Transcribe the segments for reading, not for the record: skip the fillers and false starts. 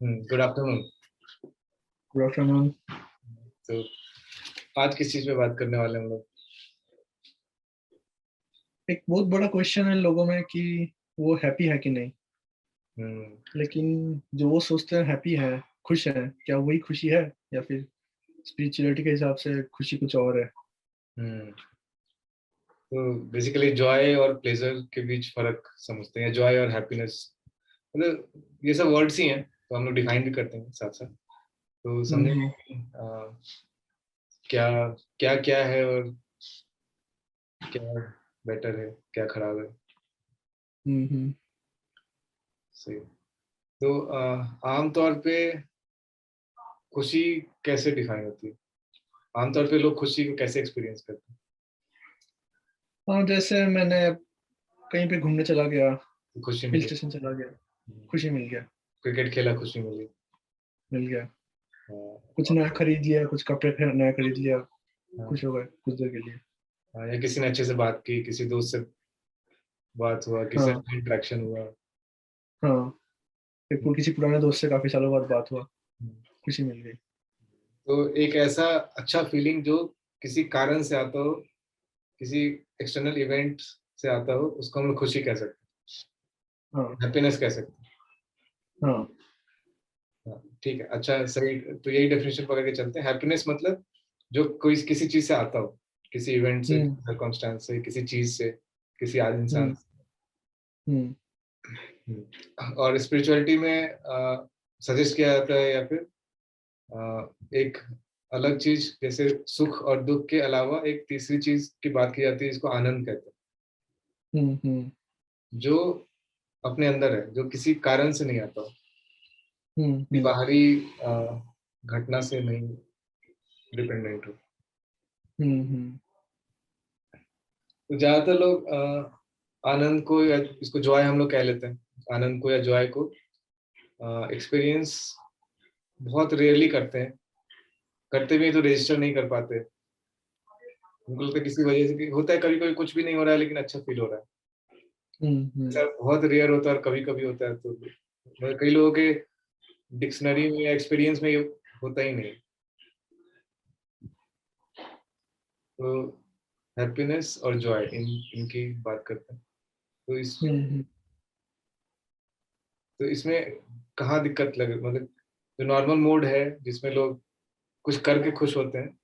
Good afternoon. Good afternoon. तो आज किस चीज पे बात करने वाले हैं हम लोग? एक बहुत बड़ा क्वेश्चन है लोगों में कि वो हैप्पी है कि नहीं। हम्म लेकिन जो वो सोचते हैं हैप्पी है, खुश है, क्या वही खुशी है या फिर स्पिरिचुअलिटी के हिसाब से खुशी कुछ और है। हम्म तो बेसिकली जॉय और प्लेजर के बीच फर्क समझते हैं, जॉय और हैप्पीनेस। मतलब ये सब वर्ड्स ही हैं, तो हम लोग डिफाइन भी करते हैं साथ साथ, तो समझेंगे हम्म कि क्या क्या क्या है और क्या बेटर है, क्या खराब है। हम्म सही। तो आमतौर पे खुशी कैसे डिफाइन होती है? आमतौर पे लोग खुशी को कैसे एक्सपीरियंस करते हाँ, जैसे मैंने कहीं पे घूमने चला गया, हैं? खुशी हिल मिली। स्टेशन चला गया, खुशी मिल गया। क्रिकेट खेला, खुशी मिली। मिल गया। कुछ हाँ, नया खरीद लिया, कुछ कपड़े नया खरीद लिया, हाँ, खुश हो गए कुछ देर के लिए। हाँ, या किसी ने अच्छे से बात की, किसी दोस्त से बात हुआ, किसी हाँ से इंटरेक्शन हुआ। हाँ, फिर किसी पुराने दोस्त से काफी सालों बाद बात हुआ, खुशी मिल गई। तो एक ऐसा अच्छा फीलिंग जो किसी कारण से आता हो, किसी एक्सटर्नल इवेंट से आता हो, उसको हम लोग खुशी कह सकते हाँ हैं, हैप्पीनेस कह सकते हाँ। हैं। हाँ, ठीक है, अच्छा, सही। तो यही डेफिनेशन पकड़ के चलते हैं। हैप्पीनेस मतलब जो कोई किसी चीज से आता हो, किसी इवेंट से, हम्म किसी सर्कमस्टांस से, किसी चीज से, किसी आदि इंसान हम्म से। हम्म और स्पिरिचुअलिटी में सजेस्ट किया जाता है, या फिर एक अलग चीज जैसे सुख और दुख के अलावा एक तीसरी चीज की बात की जाती है, जिसको आनंद कहते हम्म हैं, जो अपने अंदर है, जो किसी कारण से नहीं आता हो, किसी हम्म बाहरी अ, घटना से नहीं डिपेंडेंट हो। हम्म। तो ज्यादातर लोग आनंद को, या इसको जॉय हम लोग कह लेते हैं, आनंद को या जॉय को एक्सपीरियंस बहुत रेयरली करते हैं। करते भी हैं तो रजिस्टर नहीं कर पाते। उनको लगता है किसी वजह से कि होता है, कभी कभी कुछ भी नहीं हो रहा है लेकिन अच्छा फील हो रहा है। हम्म। ऐसा बहुत रेयर होता है, और कभी कभी होता है। तो मतलब कई लोगों के डिक्शनरी में या एक्सपीरियंस में ये होता ही नहीं। तो हैप्पीनेस और जॉय, इनकी बात करते हैं। तो हम्म इसमें कहाँ दिक्कत लगे, मतलब जो नॉर्मल मोड है जिसमें लोग कुछ करके खुश होते हैं,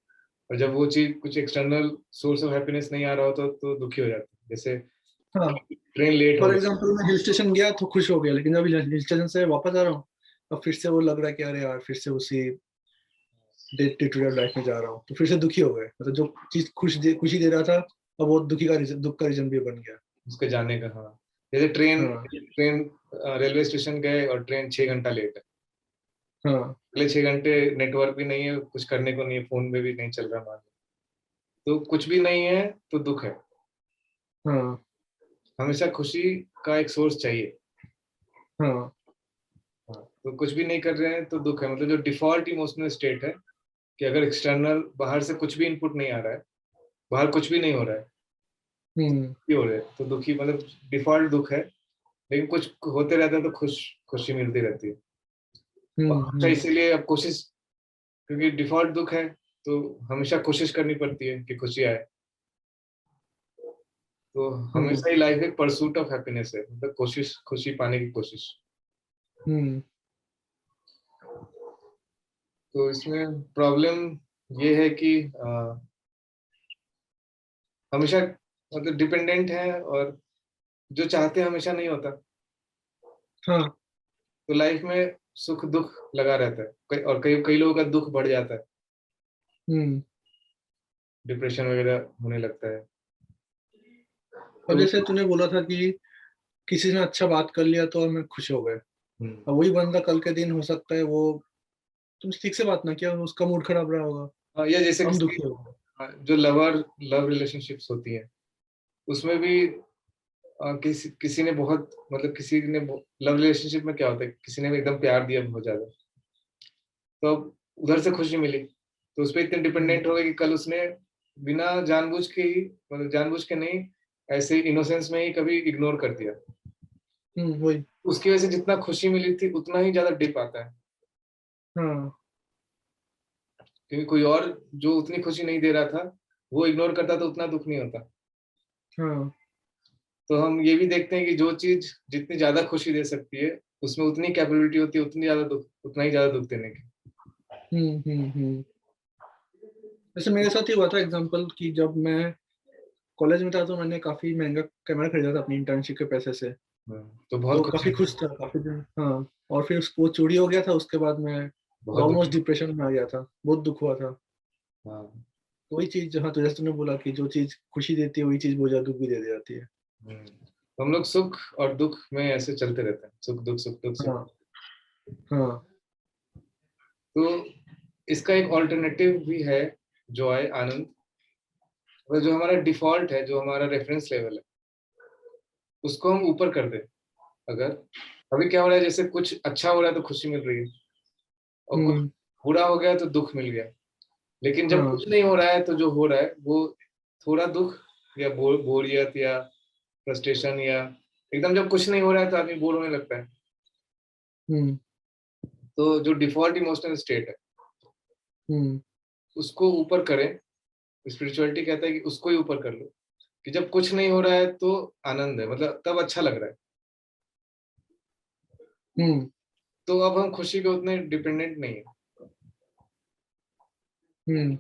और जब वो चीज कुछ एक्सटर्नल सोर्स ऑफ हैप्पीनेस नहीं आ रहा होता तो दुखी हो जाते हैं। जैसे हाँ, ट्रेन लेट हो फॉर गई। एग्जांपल मैं हिल स्टेशन गया तो खुश हो गया, लेकिन जब हिल स्टेशन से वापस आ रहा हूँ अब फिर से वो लग रहा है कि अरे यार फिर से उसी डे टू डे लाइफ में जा रहा हूँ, तो फिर से दुखी हो गए। मतलब जो चीज खुशी दे रहा था, अब वो दुख का रीजन भी बन गया। उसके जाने का, हाँ। जैसे ट्रेन हाँ ट्रेन रेलवे स्टेशन गए और ट्रेन 6 घंटा लेट है। हाँ अगले 6 घंटे नेटवर्क भी नहीं है, कुछ करने को नहीं है, फोन में भी नहीं चल रहा, मान लो। तो कुछ भी नहीं है तो दुख है। हाँ हमेशा खुशी का एक सोर्स चाहिए। हाँ। हाँ, तो कुछ भी नहीं कर रहे हैं तो दुख है। मतलब जो डिफॉल्ट इमोशनल स्टेट है, कि अगर एक्सटर्नल बाहर से कुछ भी इनपुट नहीं आ रहा है, बाहर कुछ भी नहीं हो रहा है, हम्म दुखी हो रहे हैं तो दुखी, मतलब डिफॉल्ट दुख है। लेकिन कुछ होते रहता है तो खुशी मिलती रहती है। और हमेशा हम्म इसीलिए अब कोशिश, क्योंकि डिफॉल्ट दुख है तो हमेशा कोशिश करनी पड़ती है कि खुशी आए। तो हम्म हमेशा ही लाइफ एक परसूट ऑफ हैप्पीनेस है, मतलब कोशिश, खुशी पाने की कोशिश। हम्म तो इसमें प्रॉब्लम ये है कि हमेशा, मतलब डिपेंडेंट है, और जो चाहते हैं हमेशा नहीं होता। हाँ। तो लाइफ में सुख दुख लगा रहता है, और कई कई लोगों का दुख बढ़ जाता है, हम्म। डिप्रेशन वगैरह होने लगता है। अब तो जैसे तूने बोला था कि किसी ने अच्छा बात कर लिया तो हमें खुश हो गए। हम्म, अब वही बंदा कल के दिन हो सकता है वो तुम ठीक से बात ना किया, उसका मूड खराब रहा होगा, हाँ, या जैसे हम किसी, दुखी हो गए। हाँ, जो लव रिलेशनशिप्स होती है, उसमें भी किसी किसी ने बहुत, मतलब किसी ने, लव रिलेशनशिप में क्या होता है, किसी ने भी एकदम प्यार दिया बहुत ज्यादा, तो अब उधर से खुशी मिली, तो उस पर इतने हम्म डिपेंडेंट हो गए कि कल उसने बिना जानबूझ के ही, मतलब जानबूझ के नहीं, ऐसे इनोसेंस में ही कभी इग्नोर कर दिया। वही। उसकी वजह से जितना खुशी मिली थी उतना ही ज्यादा डिप आता है। हाँ क्योंकि कोई और जो उतनी खुशी नहीं दे रहा था वो इग्नोर करता तो उतना दुख नहीं होता। हाँ। तो हम ये भी देखते हैं कि जो चीज जितनी ज्यादा खुशी दे सकती है उसमें उतनी कैपेबिलिटी होती है, उतनी ज्यादा दुख, उतना ही ज्यादा दुख देने की। हम्म। जैसे मेरे साथ ही हुआ था एग्जांपल कि जब मैं कॉलेज में था तो मैंने काफी महंगा कैमरा खरीदा था अपनी इंटर्नशिप के पैसे से। तो बहुत तो खुशी काफी होती खुश था काफी दिन, हाँ। और फिर वो चोरी हो गया था, उसके बाद मैं बहुत दुखी। ऑलमोस्ट डिप्रेशन में आ गया था, बहुत दुख हुआ था। हाँ। तो वही चीज, हाँ, तो जैसे तुमने बोला कि जो चीज खुशी देती है वही चीज बहुत ज्यादा दुख भी दे जाती है। तो हम लोग सुख और दुख में ऐसे चलते रहते हैं, सुख दुख सुख दुख सुख। हाँ हाँ। तो इसका एक ऑल्टरनेटिव भी है, जॉय, आनंद। और जो हमारा डिफॉल्ट है, जो हमारा रेफरेंस लेवल है, उसको हम ऊपर कर दें। अगर अभी क्या हो रहा है, जैसे कुछ अच्छा हो रहा है तो खुशी मिल रही है, और कुछ हम्म। बुरा हो गया तो दुख मिल गया। लेकिन जब हाँ। कुछ नहीं हो रहा है तो जो हो रहा है वो थोड़ा दुख या बोरियत या फ्रस्ट्रेशन, या एकदम जब कुछ नहीं हो रहा है तो आदमी बोर होने लगता है। हम्म। तो जो डिफॉल्ट इमोशनल स्टेट है हम्म। उसको ऊपर करें। स्पिरिचुअलिटी कहता है कि उसको ही ऊपर कर लो, कि जब कुछ नहीं हो रहा है तो आनंद है, मतलब तब अच्छा लग रहा है। हम्म। तो अब हम खुशी के उतने डिपेंडेंट नहीं है। हम्म।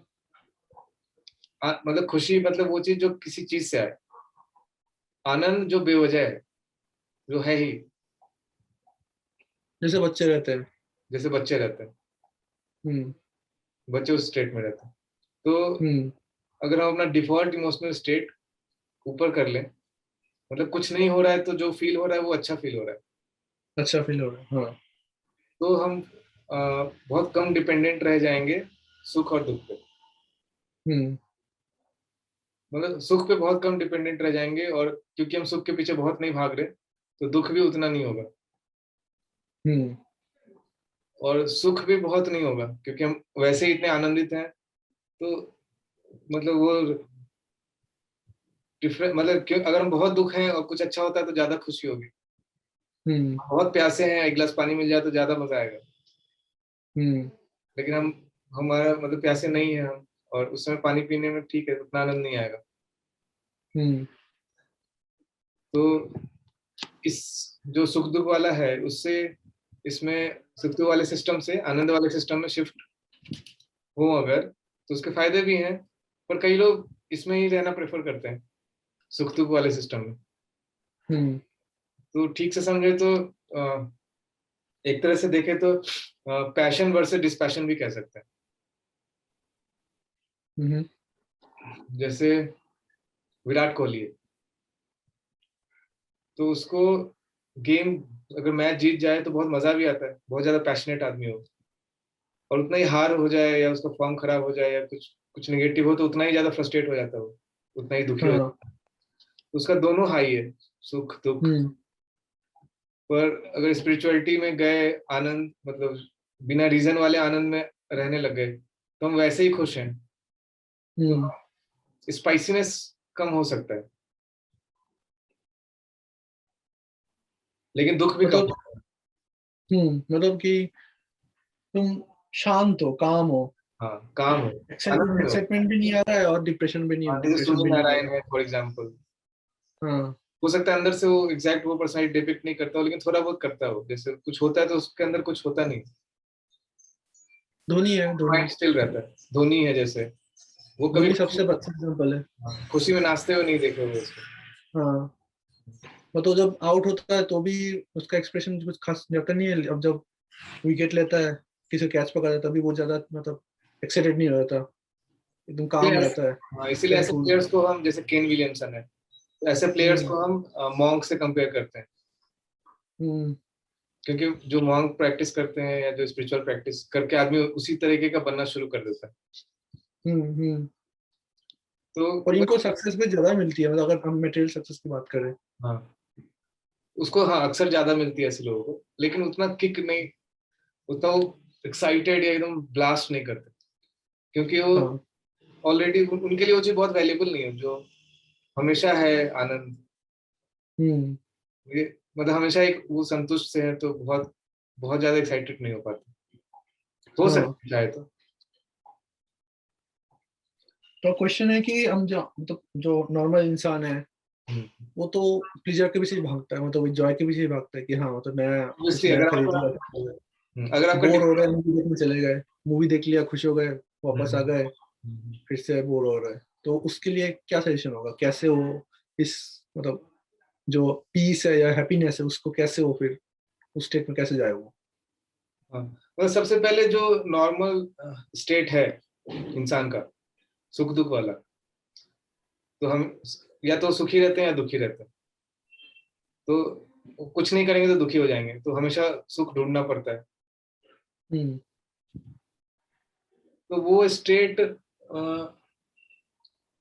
मतलब खुशी मतलब वो चीज जो किसी चीज से आए, आनंद जो बेवजह है, जो है ही, जैसे बच्चे रहते हैं। जैसे बच्चे रहते हैं। हम्म। बच्चे उस स्टेट में रहते हैं। तो हम्म। अगर हम अपना डिफॉल्ट इमोशनल स्टेट ऊपर कर लें, मतलब कुछ नहीं हो रहा है तो जो फील हो रहा है वो अच्छा फील हो रहा है, अच्छा फील हो रहा है, हाँ। तो हम बहुत कम डिपेंडेंट रह जाएंगे सुख और दुख पे। हम्म। मतलब सुख पे बहुत कम डिपेंडेंट रह जाएंगे, और क्योंकि हम सुख के पीछे बहुत नहीं भाग रहे तो दुख भी उतना नहीं होगा। हम्म। और सुख भी बहुत नहीं होगा क्योंकि हम वैसे ही इतने आनंदित हैं। तो मतलब वो डिफरेंट, मतलब क्यों, अगर हम बहुत दुख हैं और कुछ अच्छा होता है तो ज्यादा खुशी होगी। हम्म। बहुत प्यासे हैं, एक गिलास पानी मिल जाए तो ज्यादा मजा आएगा। हम्म। लेकिन हम, हमारा मतलब प्यासे नहीं है हम, और उस समय पानी पीने में ठीक है, उतना आनंद नहीं आएगा। हम्म। तो इस जो सुख दुख वाला है उससे, इसमें सुख दुख वाले सिस्टम से आनंद वाले सिस्टम में शिफ्ट हो अगर, तो उसके फायदे भी हैं। पर कई लोग इसमें ही रहना प्रेफर करते हैं, सुख दुख वाले सिस्टम में। हम्म। तो ठीक से समझे तो एक तरह से देखे तो पैशन वर्सेस डिस्पैशन भी कह सकते हम्म। हैं। जैसे विराट कोहली है, तो उसको गेम, अगर मैच जीत जाए तो बहुत मजा भी आता है, बहुत ज्यादा पैशनेट आदमी हो। और उतना ही हार हो जाए या उसका फॉर्म खराब हो जाए या कुछ कुछ निगेटिव हो तो उतना ही ज्यादा फ्रस्ट्रेट हो जाता है वो, उतना ही दुखी हो जाता हाँ। है। तो उसका दोनों हाई है, सुख दुख। हम्म। पर अगर स्पिरिचुअलिटी में गए, आनंद मतलब बिना रीजन वाले आनंद में रहने लग गए तो हम वैसे ही खुश हैं। तो हम्म। स्पाइसीनेस कम हो सकता है, लेकिन दुख भी कम मतलब, होता है। मतलब कि तुम शांत हो, काम हो, हाँ, काम हो, आनंद में हो। एक्साइटमेंट भी नहीं आ रहा है और डिप्रेशन भी नहीं हाँ, है, जैसे डिप्रेशन सूर्य भी नहीं है। नारायण है फॉर एग्जाम्पल। हाँ। हो सकता है अंदर से वो एग्जैक्ट वो पर्सनैलिटी डिपिक्ट नहीं करता हो, लेकिन थोड़ा बहुत करता हो, जैसे कुछ होता है तो उसके अंदर कुछ होता नहीं, धोनी है, धोनी। माइंड स्टिल रहता है। धोनी है जैसे, वो कभी धोनी सबसे अच्छा एग्जाम्पल है। खुशी में नाचते हुए नहीं देखे हुए उसको। हाँ। मतलब जब आउट होता है तो भी उसका एक्सप्रेशन कुछ खास जाता नहीं है, अब जब विकेट लेता है, किसी कैच पकड़ा है, तभी बहुत ज्यादा मतलब एक्साइटेड नहीं रहता, एकदम काम इसीलिए रहता है, हाँ, इसीलिए ऐसे चिलफुल। प्लेयर्स को हम, जैसे केन विलियमसन है, तो ऐसे प्लेयर्स हम्म। को हम मॉन्क से कंपेयर करते हैं। हम्म। क्योंकि जो मॉन्क प्रैक्टिस करते हैं या जो स्पिरिचुअल प्रैक्टिस करके आदमी उसी तरीके का बनना शुरू कर देता है। हम्म। तो और इनको सक्सेस भी ज्यादा मिलती है, मतलब अगर हम मटेरियल सक्सेस की बात करें। हाँ, उसको हाँ अक्सर ज्यादा मिलती है ऐसे लोगों को, लेकिन उतना किक नहीं, उतना वो एक्साइटेड या एकदम ब्लास्ट नहीं करते, क्योंकि वो हाँ। ऑलरेडी उनके लिए वो चीज बहुत वैल्यूबल नहीं है जो हमेशा है आनंद। हम्म। ये मतलब हमेशा एक वो संतुष्ट से है तो बहुत बहुत ज्यादा एक्साइटेड नहीं हो पाते। हो हाँ। सकता है चाहे तो क्वेश्चन है कि हम जो मतलब जो नॉर्मल इंसान है वो तो प्लीजर के पीछे ही भागता है, मतलब जॉय के पीछे ही भागता है कि हाँ मतलब मैं कुछ ऑब्वियसली नया अगर खरीद आपका लिया, अगर आपका बोर हो रहे हैं मूवी देखने चले गए, मूवी देख लिया खुश हो गए, वापस आ गए, हम्म, फिर से बोर हो रहा है, तो उसके लिए क्या सजेशन होगा, कैसे वो इस मतलब जो पीस है या हैप्पीनेस है उसको कैसे वो फिर उस स्टेट में कैसे जाए वो? हाँ, मतलब सबसे पहले जो नॉर्मल स्टेट है इंसान का, सुख दुख वाला, तो हम या तो सुखी रहते हैं या दुखी रहते हैं। तो कुछ नहीं करेंगे तो दुखी हो जाएंगे, तो हमेशा सुख ढूंढना पड़ता है। हम्म। तो वो स्टेट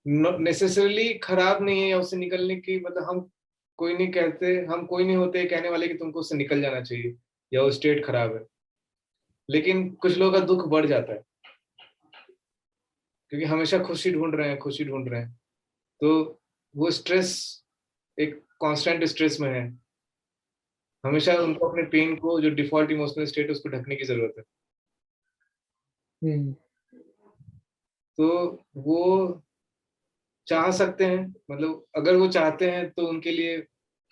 नेसेसरली खराब नहीं है, या उससे निकलने की मतलब हम कोई नहीं कहते, हम कोई नहीं होते कहने वाले कि तुमको उससे निकल जाना चाहिए या वो स्टेट खराब है। लेकिन कुछ लोगों का दुख बढ़ जाता है क्योंकि हमेशा खुशी ढूंढ रहे हैं, खुशी ढूंढ रहे हैं। तो वो स्ट्रेस, एक कांस्टेंट स्ट्रेस में है। हमेशा उनको अपने पेन को, जो डिफॉल्ट इमोशनल स्टेट है, उसको ढकने की जरूरत है। हम्म। तो वो चाह सकते हैं, मतलब अगर वो चाहते हैं तो उनके लिए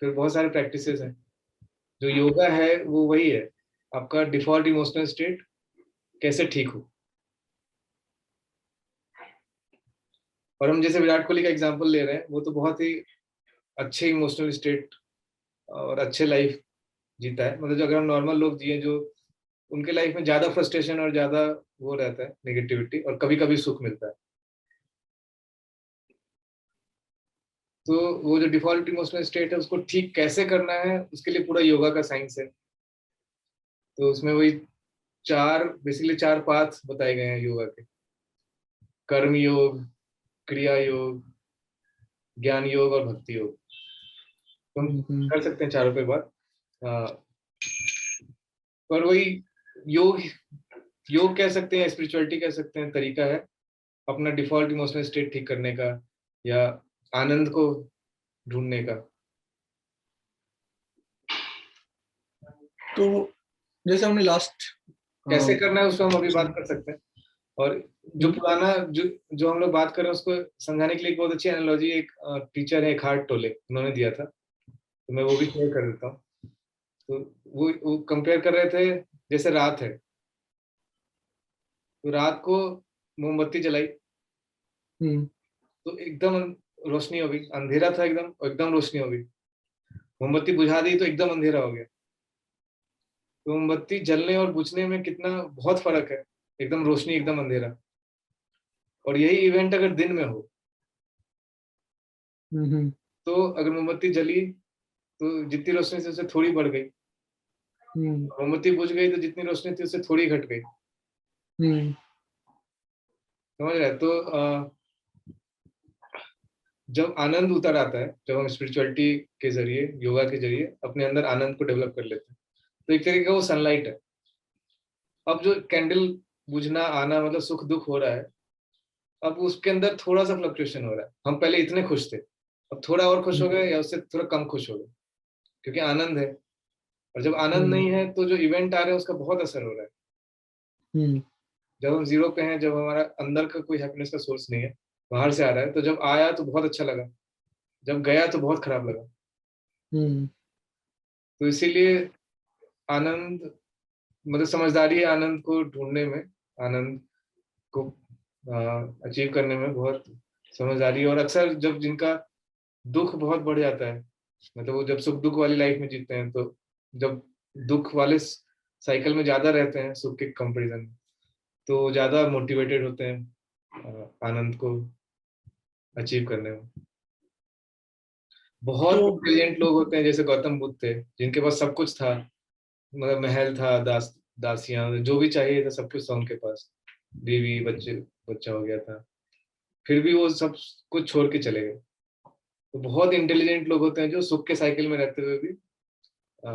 फिर बहुत सारे प्रैक्टिसेस हैं। जो योगा है वो वही है, आपका डिफॉल्ट इमोशनल स्टेट कैसे ठीक हो। और हम जैसे विराट कोहली का एग्जांपल ले रहे हैं, वो तो बहुत ही अच्छे इमोशनल स्टेट और अच्छे लाइफ जीता है। मतलब जो अगर हम नॉर्मल लोग जिए, जो उनके लाइफ में ज्यादा फ्रस्ट्रेशन और ज्यादा वो रहता है नेगेटिविटी, और कभी कभी सुख मिलता है। तो वो जो डिफॉल्ट इमोशनल स्टेट है उसको ठीक कैसे करना है, उसके लिए पूरा योगा का साइंस है। तो उसमें वही चार, बेसिकली चार पाथ बताए गए हैं योगा के: कर्म योग, क्रिया योग, ज्ञान योग और भक्ति योग। तो हम हम्म। कर सकते हैं चारों पे बात। अ, पर वही योग, योग कह सकते हैं, स्पिरिचुअलिटी कह सकते हैं, तरीका है अपना डिफॉल्ट इमोशनल स्टेट ठीक करने का, या आनंद को ढूंढने का। तो जैसे हमने लास्ट कैसे करना है उस पर हम अभी बात कर सकते हैं। और जो पुराना जो हम लोग बात कर रहे हैं उसको समझाने के लिए एक बहुत अच्छी एनालॉजी एक टीचर है, एक हार्ट टोले, उन्होंने दिया था, तो मैं वो भी शेयर कर देता हूँ। तो वो कंपेयर कर रहे थे, जैसे रात है, तो रात को मोमबत्ती जलाई हम्म। तो एकदम रोशनी हो गई, अंधेरा था एकदम और एकदम रोशनी हो गई। मोमबत्ती बुझा दी तो एकदम अंधेरा हो गया। तो मोमबत्ती जलने और बुझने में कितना बहुत फर्क है, एकदम रोशनी एकदम अंधेरा। और यही इवेंट अगर दिन में हो, हम्म। तो अगर मोमबत्ती जली तो जितनी रोशनी थी उससे थोड़ी बढ़ गई, हम्म। मोमबत्ती बुझ गई तो जितनी रोशनी थी उससे थोड़ी घट गई। हम्म। समझ रहे हैं? तो जब आनंद उतर आता है, जब हम स्पिरिचुअलिटी के जरिए, योगा के जरिए अपने अंदर आनंद को डेवलप कर लेते हैं, तो एक तरीके का वो सनलाइट है। अब जो कैंडल बुझना आना मतलब सुख दुख हो रहा है, अब उसके अंदर थोड़ा सा फ्लक्चुएशन हो रहा है। हम पहले इतने खुश थे, अब थोड़ा और खुश हो गए या उससे थोड़ा कम खुश हो गए, क्योंकि आनंद है। और जब आनंद हम्म। नहीं है तो जो इवेंट आ रहे हैं उसका बहुत असर हो रहा है। हम्म। जब हम जीरो पे हैं, जब हमारा अंदर का कोई हैप्पीनेस का सोर्स नहीं है, बाहर से आ रहा है, तो जब आया तो बहुत अच्छा लगा, जब गया तो बहुत खराब लगा। हम्म। तो इसीलिए आनंद, मतलब समझदारी है आनंद को ढूंढने में, आनंद को अचीव करने में बहुत समझदारी है। और अक्सर जब जिनका दुख बहुत बढ़ जाता है, मतलब वो जब सुख दुख वाली लाइफ में जीते हैं, तो जब दुख वाले साइकिल में ज्यादा रहते हैं सुख के कंपैरिजन में, तो ज्यादा मोटिवेटेड होते हैं आनंद को अचीव करने में। बहुत तो इंटेलिजेंट लोग होते हैं, जैसे गौतम बुद्ध थे, जिनके पास सब कुछ था, मतलब महल था, दासियां, जो भी चाहिए था सब कुछ था उनके पास, बीवी बच्चे, बच्चा हो गया था, फिर भी वो सब कुछ छोड़ के चले गए। तो बहुत इंटेलिजेंट लोग होते हैं जो सुख के साइकिल में रहते हुए भी अ,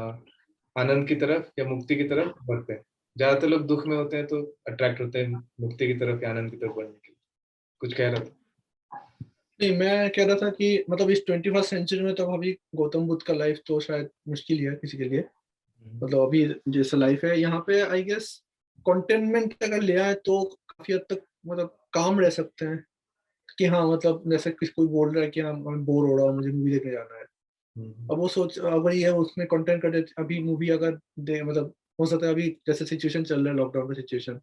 आनंद की तरफ या मुक्ति की तरफ बढ़ते हैं। ज्यादातर लोग दुख में होते हैं तो अट्रैक्ट होते हैं मुक्ति की तरफ या आनंद की तरफ बढ़ने के लिए। कुछ कह रहा था? नहीं, मैं कह रहा था कि मतलब इस 21st सेंचुरी में तो अभी गौतम बुद्ध का लाइफ तो शायद मुश्किल ही है किसी के लिए, मतलब अभी जैसा लाइफ है यहाँ पे आई गेस कंटेनमेंट अगर लिया है तो काफी हद तक मतलब काम रह सकते हैं कि हाँ मतलब जैसे किसी कोई बोल रहा है कि हाँ मैं बोर हो रहा हूँ मुझे मूवी देखने जाना है, अब वो सोच अगर ये है उसमें कंटेंट कर देते अभी मूवी अगर दे मतलब हो सकता है अभी जैसे सिचुएशन चल रहा है लॉकडाउन का सिचुएशन,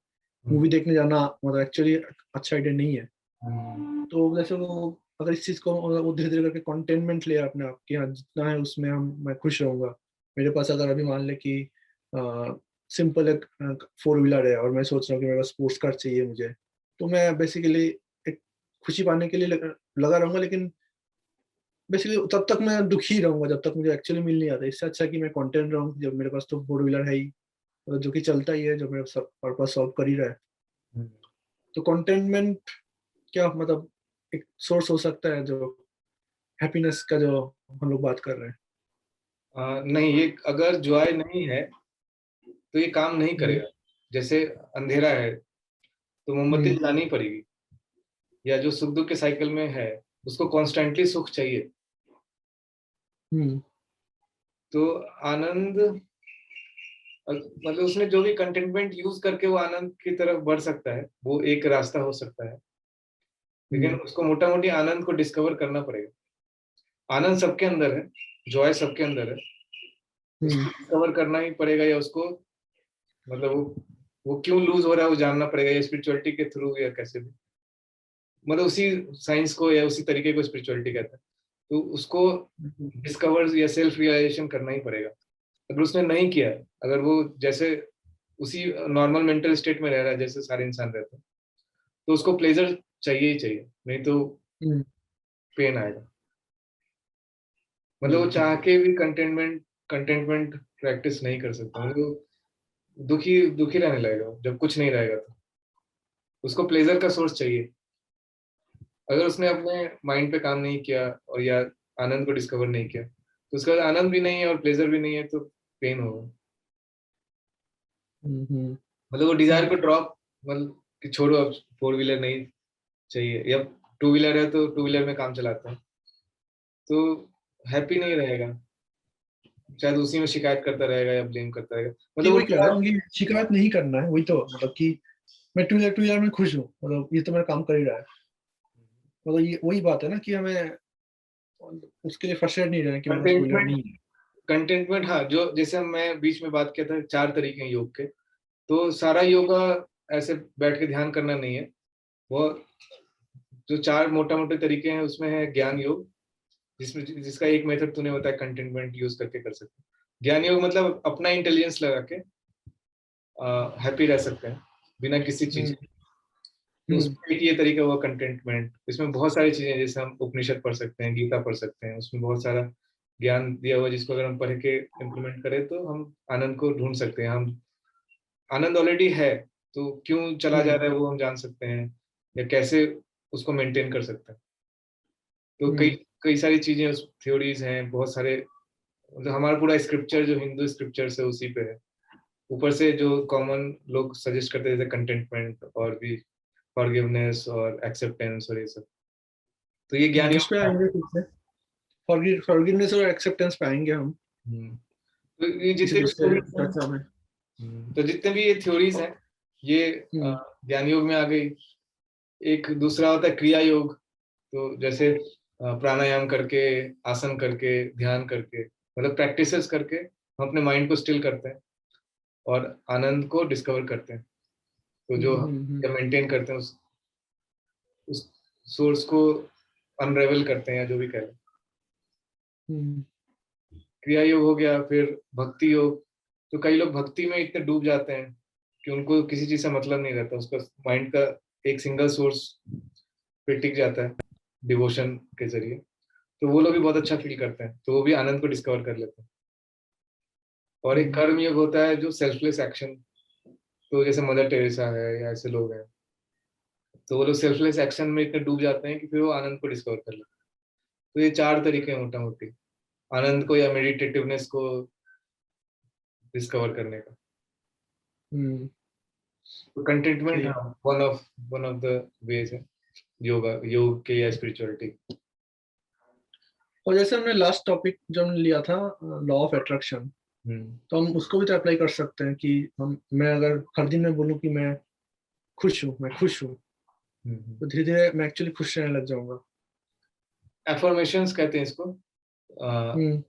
मूवी देखने जाना मतलब एक्चुअली अच्छा आइडिया नहीं है। तो जैसे वो अगर इस चीज को वो धीरे धीरे करके कंटेनमेंट ले अपने आप कि हाँ जितना है उसमें हम मैं खुश रहूंगा। मेरे पास अगर अभी मान ले कि सिंपल एक 4 व्हीलर है और मैं सोच रहा हूँ कि मेरे पास स्पोर्ट्स कार चाहिए मुझे, तो मैं बेसिकली एक खुशी पाने के लिए लगा रहूंगा, लेकिन बेसिकली तब तक मैं दुखी रहूंगा जब तक मुझे एक्चुअली मिल नहीं आता। इससे अच्छा कि मैं कंटेंट रहूँ जब मेरे पास तो 4 व्हीलर है ही, मतलब जो कि चलता ही है जो मेरा सब पर्पस सॉल्व कर ही रहा है। तो कंटेनमेंट क्या मतलब एक सोर्स हो सकता है जो हैप्पीनेस का जो हम लोग बात कर रहे हैं। नहीं, ये अगर जॉय नहीं है तो ये काम नहीं हम्म। करेगा। जैसे अंधेरा है तो मोमबत्ती हम्म। जलानी पड़ेगी, या जो सुख दुख के साइकिल में है उसको कॉन्स्टेंटली सुख चाहिए। हम्म। तो आनंद मतलब उसने जो भी कंटेनमेंट यूज करके वो आनंद की तरफ बढ़ सकता है, वो एक रास्ता हो सकता है। लेकिन हम्म। उसको मोटा मोटी आनंद को डिस्कवर करना पड़ेगा। आनंद सबके अंदर है, जॉय सबके अंदर है, हम्म। उसको डिस्कवर करना ही पड़ेगा, या उसको मतलब वो क्यों लूज हो रहा है वो जानना पड़ेगा, या स्पिरिचुअलिटी के थ्रू या कैसे भी, मतलब उसी साइंस को या उसी तरीके को स्पिरिचुअलिटी कहते हैं। तो उसको हम्म। डिस्कवर या सेल्फ रियलाइजेशन करना ही पड़ेगा। अगर उसने नहीं किया, अगर वो जैसे उसी नॉर्मल मेंटल स्टेट में रह रहा है जैसे सारे इंसान रहते हैं, तो उसको प्लेजर चाहिए ही चाहिए, नहीं तो हम्म। पेन आएगा। मतलब वो हम्म। चाह के भी कंटेनमेंट प्रैक्टिस नहीं कर सकता, मतलब वो दुखी दुखी रहने लगेगा जब कुछ नहीं रहेगा। तो उसको प्लेजर का सोर्स चाहिए। अगर उसने अपने माइंड पे काम नहीं किया और या आनंद को डिस्कवर नहीं किया, तो उसका आनंद भी नहीं है और प्लेजर भी नहीं है, तो पेन होगा। हम्म। मतलब वो डिजायर को ड्रॉप, मतलब कि छोड़ो अब 4 व्हीलर नहीं चाहिए, या 2 व्हीलर है तो 2 व्हीलर में काम चलाता है, तो हैप्पी नहीं रहेगा, शायद उसी में शिकायत करता रहेगा या ब्लेम करता रहेगा। ये मतलब वही उल्टी कह रहा बात। हूँ कि शिकायत नहीं करना है, वही तो मतलब कि मैं 2 व्हीलर में खुश हूँ, मतलब ये तो मेरा काम कर ही रहा है। मतलब ये वही बात है ना कि हमें उसके लिए फ्रस्ट्रेट नहीं रहना कि मेरे पास 2 व्हीलर कंटेनमेंट नहीं है। कंटेनमेंट, हाँ, जो जैसे मैं बीच में बात किया था 4 तरीके हैं योग के, तो सारा योगा ऐसे बैठ के ध्यान करना नहीं है। वो जो 4 मोटा मोटे तरीके हैं उसमें है ज्ञान योग, जिसमें जिसका एक मेथड तूने बताया कंटेनमेंट यूज करके कर सकते हैं। ज्ञान योग मतलब अपना इंटेलिजेंस लगा के हैप्पी रह सकते हैं बिना किसी चीज हम्म। के। तो हम्म। उसमें एक ये तरीका हुआ कंटेनमेंट। इसमें बहुत सारी चीजें, जैसे हम उपनिषद पढ़ सकते हैं, गीता पढ़ सकते हैं, उसमें बहुत सारा ज्ञान दिया हुआ है, जिसको अगर हम पढ़ के इम्प्लीमेंट करें तो हम आनंद को ढूंढ सकते हैं। हम आनंद ऑलरेडी है, तो क्यों चला जा हम्म। रहा है वो हम जान सकते हैं, या कैसे उसको मेंटेन कर सकते हैं। तो कई हम्म। कई सारी चीजें, उस थ्योरीज हैं बहुत सारे। मतलब हमारा पूरा स्क्रिप्चर जो हिंदू स्क्रिप्चर है उसी पे है। ऊपर से जो कॉमन लोग सजेस्ट करते हैं जैसे कंटेंटमेंट और भी फॉरगिवनेस और एक्सेप्टेंस और ये सब, तो ये ज्ञान इस पे योग। आएंगे फिर से, फॉरगिवनेस और एक्सेप्टेंस पे आएंगे हम तो ये किसी जितने भी दूसरे थ्योरीज हैं, चर्चा में। तो जितने भी ये थ्योरीज हैं, ये हम्म। ज्ञान योग में आ गई। एक दूसरा होता है क्रिया योग। तो जैसे प्राणायाम करके, आसन करके, ध्यान करके, मतलब प्रैक्टिसेस करके हम अपने माइंड को स्टिल करते हैं और आनंद को डिस्कवर करते हैं। तो जो हम्म। मेंटेन करते हैं उस सोर्स को अनरेवल करते हैं, या जो भी कह रहे हैं। हम्म। क्रिया योग हो गया, फिर भक्ति योग। तो कई लोग भक्ति में इतने डूब जाते हैं कि उनको किसी चीज से मतलब नहीं रहता, उसका माइंड का एक सिंगल सोर्स पे टिक जाता है डिवोशन के जरिए। तो वो लोग भी बहुत अच्छा फील करते हैं, तो वो भी आनंद को डिस्कवर कर लेते हैं। और एक हम्म। कर्म योग होता है जो सेल्फलेस एक्शन। तो जैसे मदर टेरेसा है या ऐसे लोग हैं, तो वो लोग सेल्फलेस एक्शन में इतने डूब जाते हैं कि फिर वो आनंद को डिस्कवर कर लेते हैं। तो ये 4 तरीके हैं मोटा मोटी आनंद को या मेडिटेटिवनेस को डिस्कवर करने का। हम्म। तो कंटेंटमेंट, ठीक। हाँ, वन ऑफ द वेज है योगा, योग के या स्पिरिचुअलिटी। और जैसे हमने लास्ट टॉपिक जो हमने लिया था लॉ ऑफ अट्रैक्शन, तो हम उसको भी तो अप्लाई कर सकते हैं कि मैं अगर हर दिन मैं बोलूँ कि मैं खुश हूँ, मैं खुश हूँ, तो धीरे धीरे मैं एक्चुअली खुश रहने लग जाऊंगा। एफर्मेशंस कहते हैं इसको। अ, हम्म।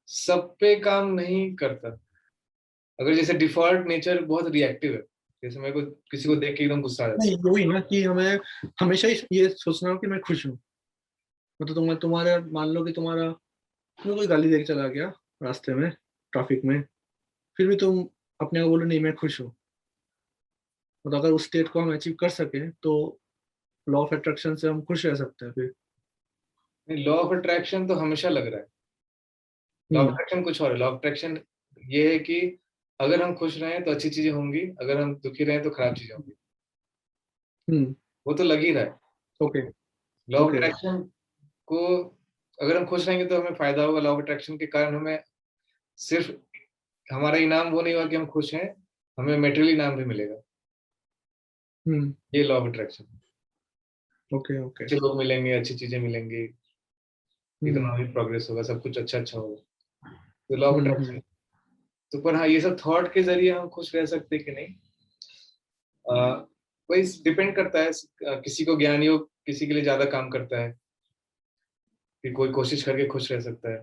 सब पे काम नहीं करता। अगर जैसे डिफॉल्ट नेचर बहुत रिएक्टिव है, जैसे मेरे को किसी को देख के एकदम गुस्सा आ जाता नहीं, वही ना कि हमें हमेशा ही ये सोचना हो कि मैं खुश हूँ। मतलब तुम्हारे मान लो कि तुम्हें कोई गाली देके चला गया रास्ते में, ट्रैफिक में, फिर भी तुम अपने आप बोलो नहीं मैं खुश हूँ। मतलब अगर उस स्टेट को हम अचीव कर सके तो लॉ ऑफ अट्रैक्शन से हम खुश रह सकते हैं फिर। है। लॉ ऑफ अट्रैक्शन तो हमेशा लग रहा है। Law of hmm. अट्रैक्शन कुछ और है। लॉ ऑफ अट्रैक्शन ये है कि अगर हम खुश रहें तो अच्छी चीजें होंगी, अगर हम दुखी रहें तो खराब चीजें होंगी। हम्म। वो तो लग ही रहा है। Okay. Law of okay. Attraction को, अगर हम खुश रहेंगे तो हमें फायदा होगा। लॉ ऑफ अट्रैक्शन के कारण हमें सिर्फ हमारा इनाम वो नहीं होगा कि हम खुश हैं, हमें मेटेरियल इनाम भी मिलेगा। हम्म। ये law of attraction. Okay. Okay. अच्छे लोग मिलेंगे, अच्छी चीजें मिलेंगी, हम्म। इकोनॉमिक प्रोग्रेस होगा, सब कुछ अच्छा अच्छा होगा। तो लॉ ऑफ अट्रैक्शन। हम्म। तो पर हाँ, ये सब थॉट के जरिए हम खुश रह सकते कि नहीं, वही डिपेंड करता है। किसी को ज्ञान योग किसी के लिए ज्यादा काम करता है, कि कोई कोशिश करके खुश रह सकता है।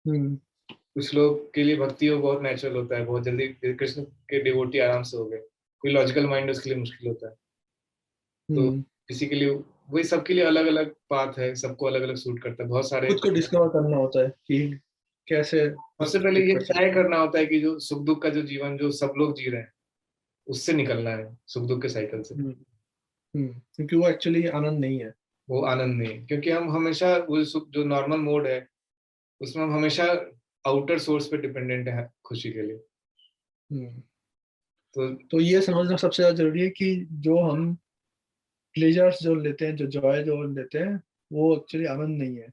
हम्म। कुछ लोग के लिए भक्ति योग बहुत नेचुरल होता है, बहुत जल्दी कृष्ण के डिवोटी आराम से हो गए। कोई लॉजिकल माइंड उसके लिए मुश्किल होता है। तो हम्म। किसी के लिए वही, सबके लिए अलग अलग पाथ है, सबको अलग अलग सूट करता है, बहुत सारे। खुद को डिस्कवर करना होता है कि कैसे सबसे खुद पहले एक ये कर तय सकते हैं। करना होता है कि जो सुख दुख का जो जीवन जो सब लोग जी रहे हैं, उससे निकलना है, सुख दुख के साइकिल से। हम्म। क्योंकि वो एक्चुअली आनंद नहीं है। वो आनंद नहीं है, क्योंकि हम हमेशा वो सुख जो नॉर्मल मोड है उसमें हम हमेशा आउटर सोर्स पे डिपेंडेंट है खुशी के लिए। हम्म। तो तो ये समझना सबसे ज्यादा जरूरी है कि जो हम प्लेजर्स जो लेते हैं, जो जॉय जो लेते हैं, वो एक्चुअली आनंद नहीं है।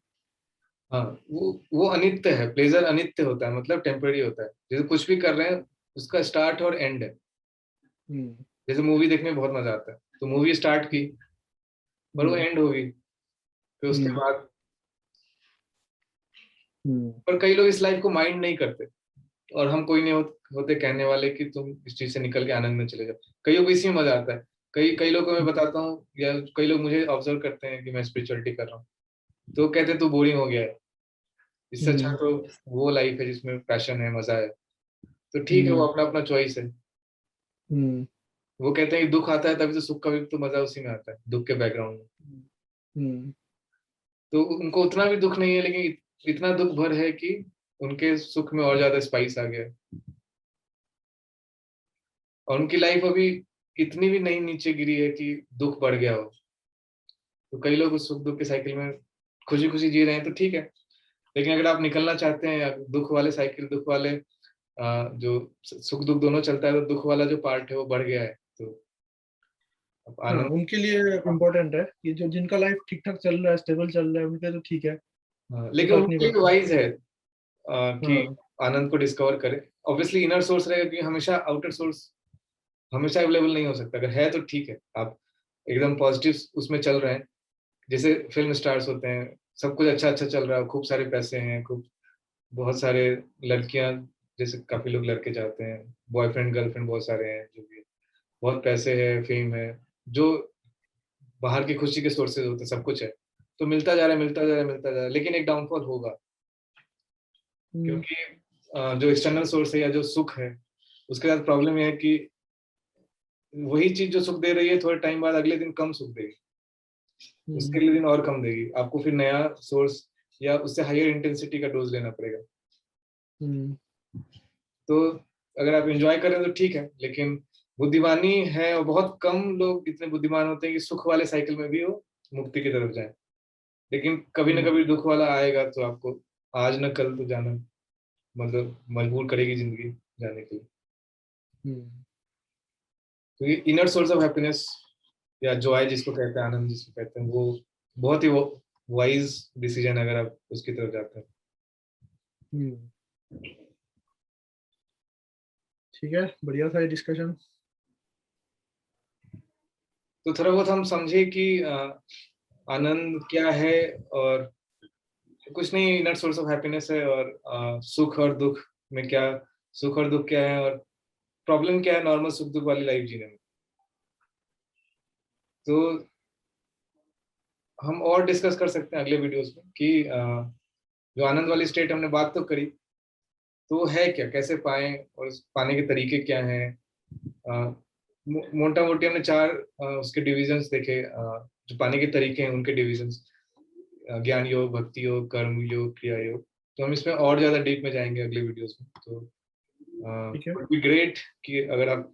हाँ, वो अनित्य है। प्लेजर अनित्य होता है, मतलब टेम्पररी होता है। जैसे कुछ भी कर रहे हैं, उसका स्टार्ट और एंड है। हम्म। जैसे मूवी देखने में बहुत मजा आता है, तो मूवी स्टार्ट की पर वो हम्म। एंड होगी, फिर उसके हम्म। बाद। हम्म। पर कई लोग इस लाइफ को माइंड नहीं करते, और हम कोई नहीं होते कहने वाले कि तुम इस चीज से निकल के आनंद में चले जाओ। कईयों को इसी में मजा आता है। कई कई लोगों को मैं बताता हूँ, या कई लोग मुझे ऑब्जर्व करते हैं कि मैं स्पिरिचुअलिटी कर रहा हूँ, तो कहते हैं तू बोरिंग हो गया है, इससे अच्छा हम्म। तो वो लाइफ है जिसमें पैशन है, मजा है। तो ठीक है, वो हम्म। अपना अपना चॉइस है। हम्म। वो कहते हैं कि दुख आता है तभी तो सुख का भी तो मजा उसी में आता है, दुख के बैकग्राउंड में। हम्म। तो उनको उतना भी दुख नहीं है, लेकिन इतना दुख भर है कि उनके सुख में और ज्यादा स्पाइस आ गया है। और उनकी लाइफ अभी इतनी भी नहीं नीचे गिरी है कि दुख बढ़ गया हो। तो कई लोग उस सुख दुख के साइकिल में खुशी खुशी जी रहे हैं, तो ठीक है। लेकिन अगर आप निकलना चाहते हैं दुख वाले साइकिल, दुख वाले जो सुख दुख दोनों चलता है, तो दुख वाला जो पार्ट है वो बढ़ गया है, तो अब हाँ, आनंद। उनके लिए इम्पोर्टेंट है कि जो जिनका लाइफ ठीक ठाक चल रहा है, स्टेबल चल रहा है, उनके लिए तो ठीक है, हाँ, कोई लेकिन फर्क नहीं उनके लिए पड़ता। वाइज है कि हाँ। आनंद को डिस्कवर करें। ऑब्वियसली इनर सोर्स रहेगा, क्योंकि हमेशा आउटर सोर्स हमेशा अवेलेबल नहीं हो सकता। अगर है तो ठीक है, आप एकदम पॉजिटिव उसमें चल रहे हैं। जैसे फिल्म स्टार्स होते हैं, सब कुछ अच्छा अच्छा चल रहा है, खूब सारे पैसे हैं, खूब बहुत सारे लड़कियां, जैसे काफी लोग लड़के चाहते हैं, बॉयफ्रेंड गर्लफ्रेंड बहुत सारे हैं, जो भी बहुत पैसे है, फेम है, जो बाहर की खुशी के सोर्सेज होते हैं, सब कुछ है। तो मिलता जा रहा है, मिलता जा रहा है, मिलता जा रहा है, लेकिन एक डाउनफॉल होगा। हम्म। क्योंकि जो एक्सटर्नल सोर्स है या जो सुख है, उसके साथ प्रॉब्लम यह है कि वही चीज जो सुख दे रही है थोड़े टाइम बाद अगले दिन कम सुख देगी, उसके हम्म। अगले दिन और कम देगी, आपको फिर नया सोर्स या उससे हायर इंटेंसिटी का डोज लेना पड़ेगा। हम्म। तो अगर आप एंजॉय करें तो ठीक है, लेकिन बुद्धिमानी है, और बहुत कम लोग इतने बुद्धिमान होते हैं कि सुख वाले साइकिल में भी वो मुक्ति की तरफ जाए। लेकिन कभी ना हम्म। कभी दुख वाला आएगा, तो आपको आज न कल तो जाना, मतलब मजबूर करेगी जिंदगी जाने के लिए। हम्म। तो ये इनर सोर्स ऑफ हैप्पीनेस या जॉय जिसको कहते हैं, आनंद जिसको कहते हैं, वो बहुत ही वो वाइज डिसीजन है अगर आप उसकी तरफ जाते हैं। हम्म। ठीक है, बढ़िया था ये डिस्कशन। तो थोड़ा बहुत हम समझे कि आनंद क्या है, और कुछ नहीं, इनर सोर्स ऑफ हैप्पीनेस है, और सुख और दुख में क्या सुख और दुख क्या है, और प्रॉब्लम क्या है नॉर्मल सुख दुख वाली लाइफ जीने में। तो हम और डिस्कस कर सकते हैं अगले वीडियोस में कि जो आनंद वाली स्टेट हमने बात तो करी, तो वो है क्या, कैसे पाएं, और पाने के तरीके क्या हैं। मोटा मोटी हमने 4 उसके डिविजन्स देखे, जो पाने के तरीके हैं उनके डिविजन्स, ज्ञान योग, भक्ति योग, कर्म योग, क्रिया योग। तो हम इसमें और ज्यादा डीप में जाएंगे अगले वीडियोस में। तो ठीक है। वुड बी ग्रेट कि अगर आप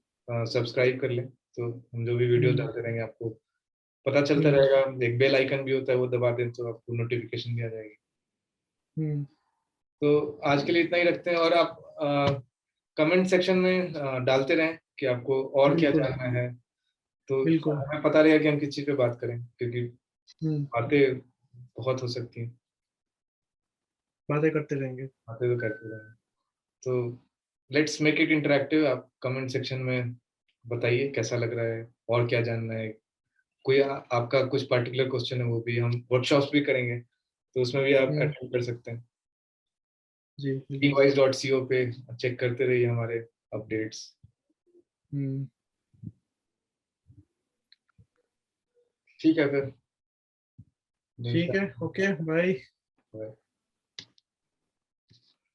सब्सक्राइब कर लें, तो हम जो भी वीडियोस डालते रहेंगे आपको पता चलता रहेगा। एक बेल आइकन भी होता है, वो दबा दें तो आपको नोटिफिकेशन भी आ जाएगी। तो आज के लिए इतना ही रखते हैं, और आप कमेंट सेक्शन में डालते रहें कि आपको और क्या बिल्कुल जानना है, तो बिल्कुल। हमें पता रहेगा कि हम किस चीज पे बात करें, क्योंकि बातें बहुत हो सकती हैं, बातें करते रहेंगे। बातें तो करते रहें। तो लेट्स मेक इट इंटरेक्टिव। आप कमेंट सेक्शन में बताइए कैसा लग रहा है, और क्या जानना है। कोई आपका कुछ पर्टिकुलर क्वेश्चन है, वो भी हम वर्कशॉप्स भी करेंगे, तो उसमें भी आप अटेंड कर सकते हैं। जी बिल्कुल। teamwise.co पे चेक करते रहिए हमारे अपडेट्स। ठीक है फिर, ठीक मिलते है, ओके, बाय। हैं।